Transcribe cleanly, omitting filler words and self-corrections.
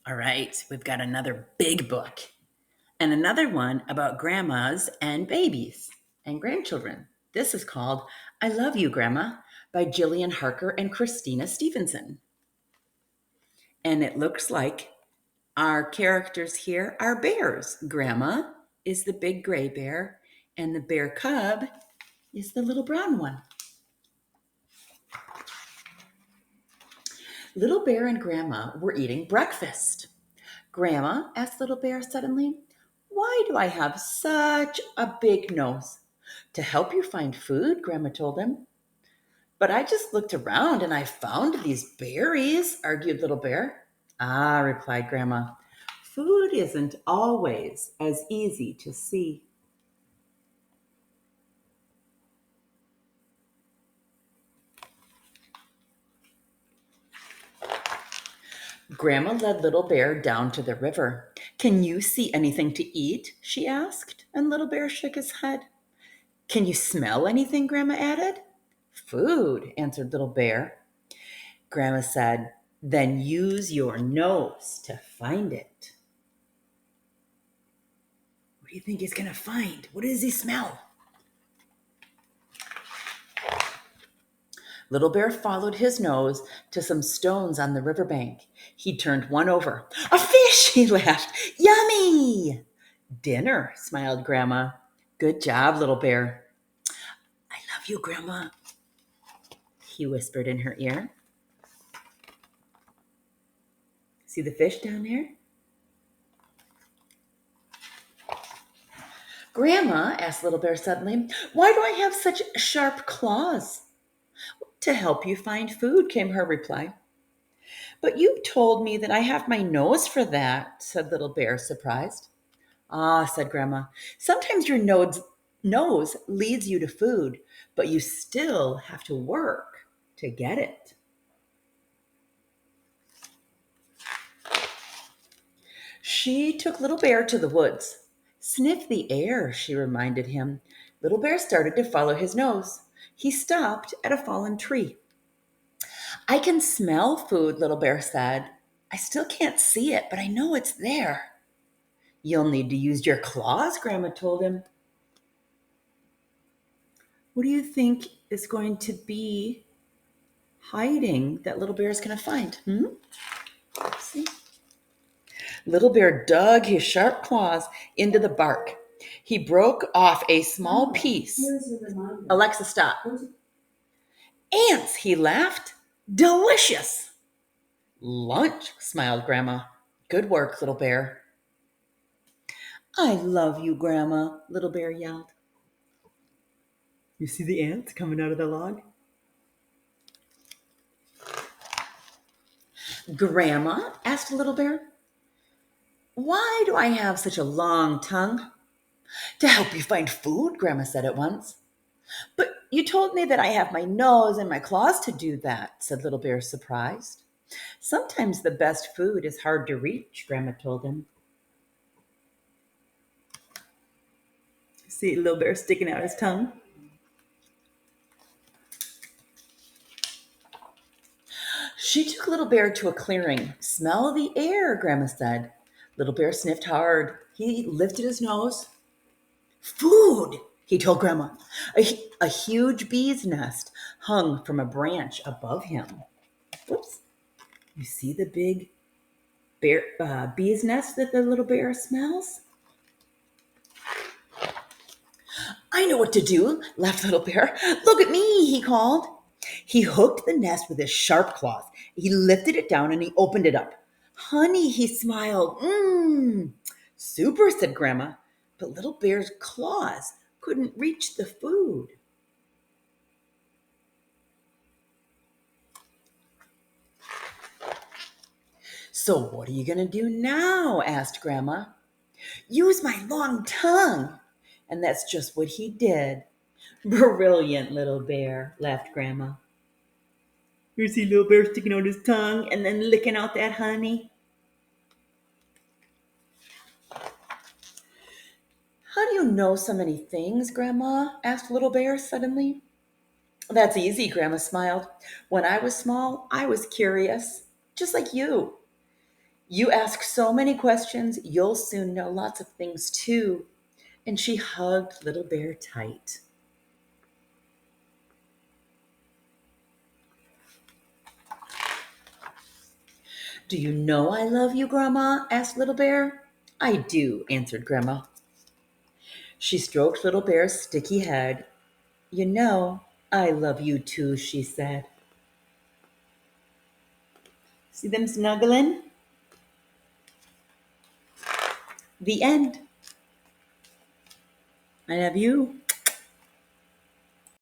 All right, we've got another big book and another one about grandmas and babies and grandchildren. This is called I Love You, Grandma by Jillian Harker and Christina Stevenson. And it looks like our characters here are bears. Grandma is the big gray bear, and the bear cub is the little brown one. Little Bear and Grandma were eating breakfast. Grandma, asked Little Bear suddenly, why do I have such a big nose? To help you find food, Grandma told him. But I just looked around and I found these berries, argued Little Bear. Ah, replied Grandma, food isn't always as easy to see. Grandma led Little Bear down to the river. Can you see anything to eat? She asked, and Little Bear shook his head. Can you smell anything? Grandma added. Food, answered Little Bear. Grandma said, then use your nose to find it. What do you think he's going to find? What does he smell? Little Bear followed his nose to some stones on the riverbank. He turned one over. A fish, he laughed. Yummy! Dinner, smiled Grandma. Good job, Little Bear. I love you, Grandma, he whispered in her ear. See the fish down there? Grandma, asked Little Bear suddenly, why do I have such sharp claws? To help you find food, came her reply. But you told me that I have my nose for that, said Little Bear, surprised. Ah, said Grandma, sometimes your nose leads you to food, but you still have to work to get it. She took Little Bear to the woods. Sniff the air, she reminded him. Little Bear started to follow his nose. He stopped at a fallen tree. I can smell food, Little Bear said. I still can't see it, but I know it's there. You'll need to use your claws, Grandma told him. What do you think is going to be hiding that Little Bear is going to find? Let's see. Little Bear dug his sharp claws into the bark. He broke off a small piece. Alexa, stop. Ants, he laughed. Delicious. Lunch, smiled Grandma. Good work, Little Bear. I love you, Grandma, Little Bear yelled. You see the ants coming out of the log? Grandma, asked Little Bear, why do I have such a long tongue? To help you find food, Grandma said at once. But you told me that I have my nose and my claws to do that, said Little Bear, surprised. Sometimes the best food is hard to reach, Grandma told him. See Little Bear sticking out his tongue? She took Little Bear to a clearing. Smell the air, Grandma said. Little Bear sniffed hard. He lifted his nose. Food, he told Grandma. A huge bee's nest hung from a branch above him. Whoops. You see the big bee's nest that the little bear smells? I know what to do, laughed Little Bear. Look at me, he called. He hooked the nest with his sharp claws. He lifted it down and he opened it up. Honey, he smiled. Super, said Grandma. But Little Bear's claws couldn't reach the food. So what are you going to do now? Asked Grandma. Use my long tongue. And that's just what he did. Brilliant, Little Bear, laughed Grandma. You see Little Bear sticking out his tongue and then licking out that honey? How do you know so many things, Grandma? Asked Little Bear suddenly. That's easy, Grandma smiled. When I was small, I was curious, just like you. You ask so many questions, you'll soon know lots of things too. And she hugged Little Bear tight. Do you know I love you, Grandma? Asked Little Bear. I do, answered Grandma. She stroked Little Bear's sticky head. You know, I love you too, she said. See them snuggling? The end. I love you.